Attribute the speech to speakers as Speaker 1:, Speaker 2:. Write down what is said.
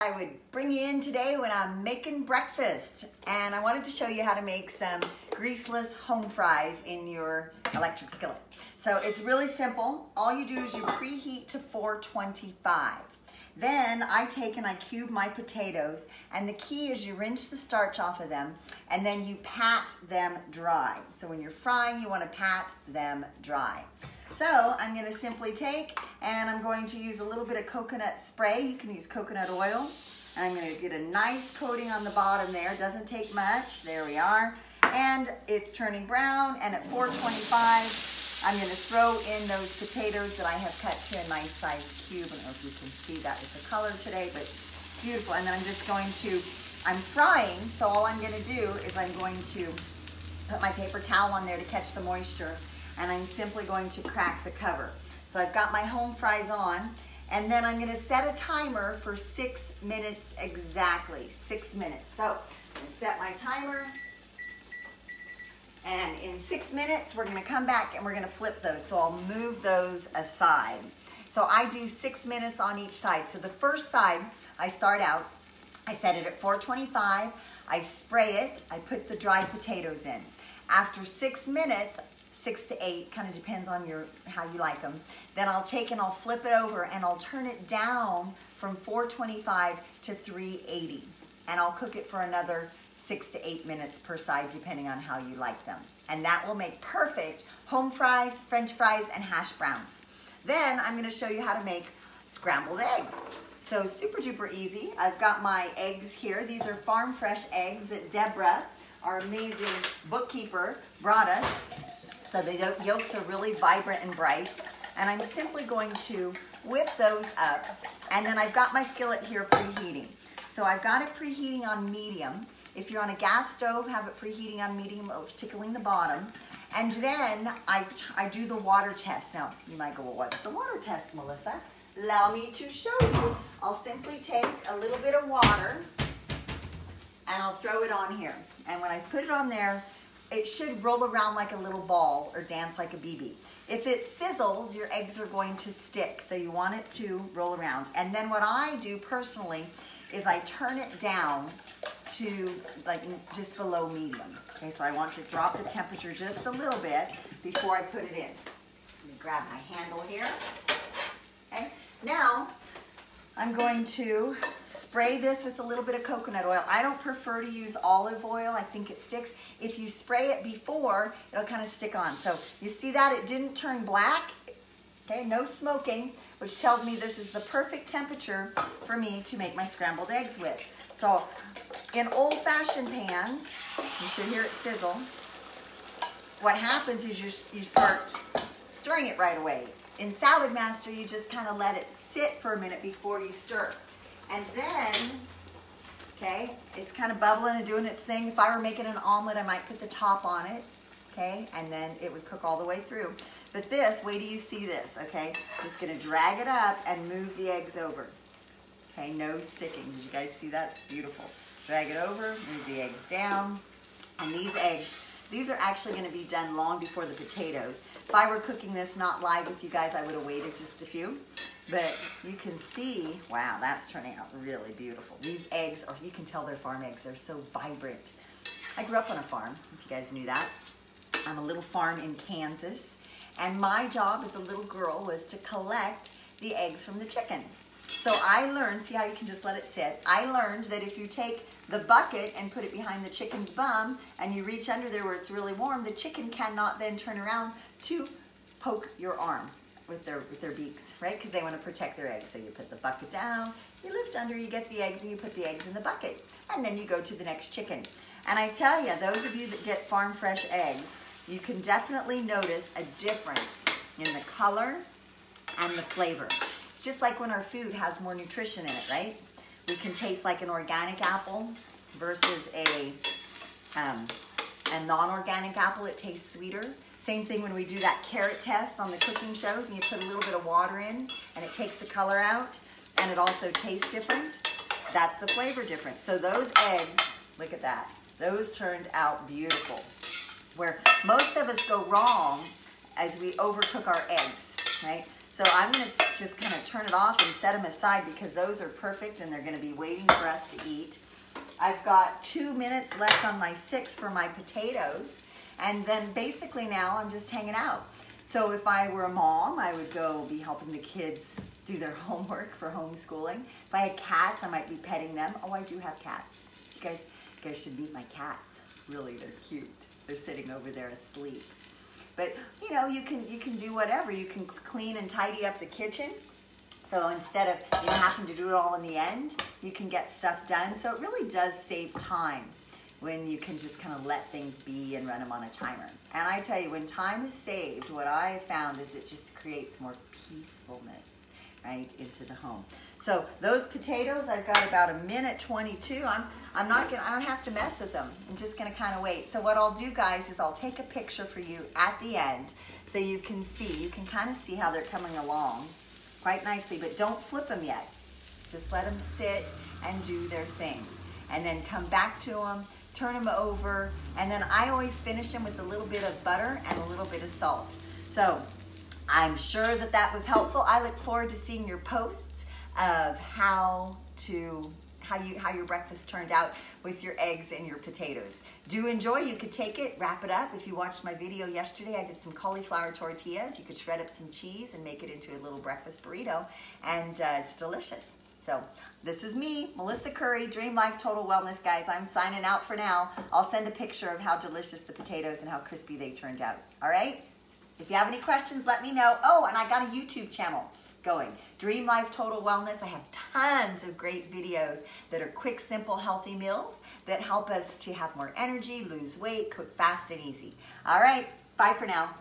Speaker 1: I would bring you in today when I'm making breakfast, and I wanted to show you how to make some greaseless home fries in your electric skillet. So it's really simple. All you do is you preheat to 425. Then I take and I cube my potatoes, and the key is you rinse the starch off of them and then you pat them dry. So when you're frying, you want to pat them dry. So I'm going to simply take and I'm going to use a little bit of coconut spray. You can use coconut oil. And I'm going to get a nice coating on the bottom there. It doesn't take much. There we are. And it's turning brown, and at 425, I'm going to throw in those potatoes that I have cut to a nice size cube. I don't know if you can see that with the color today, but beautiful. And then I'm just going to, I'm frying, so all I'm going to do is I'm going to put my paper towel on there to catch the moisture, and I'm simply going to crack the cover. So I've got my home fries on, and then I'm going to set a timer for 6 minutes exactly, 6 minutes. So I'm going to set my timer. And in 6 minutes, we're going to come back and we're going to flip those. So I'll move those aside. So I do 6 minutes on each side. So the first side, I start out, I set it at 425, I spray it, I put the dried potatoes in. After 6 minutes, 6 to 8, kind of depends on how you like them, then I'll take and I'll flip it over and I'll turn it down from 425 to 380. And I'll cook it for another 6 to 8 minutes per side, depending on how you like them. And that will make perfect home fries, French fries, and hash browns. Then I'm going to show you how to make scrambled eggs. So super duper easy. I've got my eggs here. These are farm fresh eggs that Deborah, our amazing bookkeeper, brought us. So the yolks are really vibrant and bright. And I'm simply going to whip those up. And then I've got my skillet here preheating. So I've got it preheating on medium. If you're on a gas stove, have it preheating on medium, tickling the bottom. And then I do the water test. Now, you might go, well, what's the water test, Melissa? Allow me to show you. I'll simply take a little bit of water and I'll throw it on here. And when I put it on there, it should roll around like a little ball or dance like a BB. If it sizzles, your eggs are going to stick. So you want it to roll around. And then what I do personally is I turn it down to like just below medium. Okay, so I want to drop the temperature just a little bit before I put it in. Let me grab my handle here. Okay, now I'm going to spray this with a little bit of coconut oil. I don't prefer to use olive oil. I think it sticks. If you spray it before, it'll kind of stick on. So you see that it didn't turn black. Okay, no smoking, which tells me this is the perfect temperature for me to make my scrambled eggs with. So in old-fashioned pans, you should hear it sizzle. What happens is you start stirring it right away. In Saladmaster, you just kind of let it sit for a minute before you stir. And then, okay, it's kind of bubbling and doing its thing. If I were making an omelet, I might put the top on it, okay, and then it would cook all the way through. But this, wait till you see this, okay? Just gonna drag it up and move the eggs over. Okay, no sticking. Did you guys see that? It's beautiful. Drag it over, move the eggs down. And these eggs, these are actually gonna be done long before the potatoes. If I were cooking this not live with you guys, I would have waited just a few. But you can see, wow, that's turning out really beautiful. These eggs, or you can tell they're farm eggs, they're so vibrant. I grew up on a farm, if you guys knew that. I'm a little farm in Kansas. And my job as a little girl was to collect the eggs from the chickens. So I learned, see how you can just let it sit? I learned that if you take the bucket and put it behind the chicken's bum and you reach under there where it's really warm, the chicken cannot then turn around to poke your arm with their beaks, right? Because they want to protect their eggs. So you put the bucket down, you lift under, you get the eggs, and you put the eggs in the bucket. And then you go to the next chicken. And I tell you, those of you that get farm fresh eggs, you can definitely notice a difference in the color and the flavor. It's just like when our food has more nutrition in it, right? We can taste like an organic apple versus a non-organic apple. It tastes sweeter. Same thing when we do that carrot test on the cooking shows and you put a little bit of water in and it takes the color out and it also tastes different. That's the flavor difference. So those eggs, look at that. Those turned out beautiful. Where most of us go wrong as we overcook our eggs, right? So So I'm gonna just kind of turn it off and set them aside because those are perfect and they're gonna be waiting for us to eat. I've got 2 minutes left on my 6 for my potatoes. And then basically now I'm just hanging out. So if I were a mom, I would go be helping the kids do their homework for homeschooling. If I had cats, I might be petting them. Oh, I do have cats. You guys should meet my cats. Really, they're cute. They're sitting over there asleep. But you know, you can do whatever. You can clean and tidy up the kitchen. So instead of having to do it all in the end, you can get stuff done. So it really does save time when you can just kind of let things be and run them on a timer. And I tell you, when time is saved, what I found is it just creates more peacefulness, right, into the home. So those potatoes, I've got about 1:22. I don't have to mess with them. I'm just gonna kind of wait. So what I'll do, guys, is I'll take a picture for you at the end so you can kind of see how they're coming along quite nicely, but don't flip them yet. Just let them sit and do their thing. And then come back to them, turn them over, and then I always finish them with a little bit of butter and a little bit of salt. So I'm sure that was helpful. I look forward to seeing your posts of how your breakfast turned out with your eggs and your potatoes. Do enjoy. You could take it, wrap it up. If you watched my video yesterday, I did some cauliflower tortillas. You could shred up some cheese and make it into a little breakfast burrito, and it's delicious. So this is me, Melissa Curry, Dream Life Total Wellness, guys. I'm signing out for now. I'll send a picture of how delicious the potatoes and how crispy they turned out. All right? If you have any questions, let me know. Oh, and I got a YouTube channel going. Dream Life Total Wellness. I have tons of great videos that are quick, simple, healthy meals that help us to have more energy, lose weight, cook fast and easy. All right, bye for now.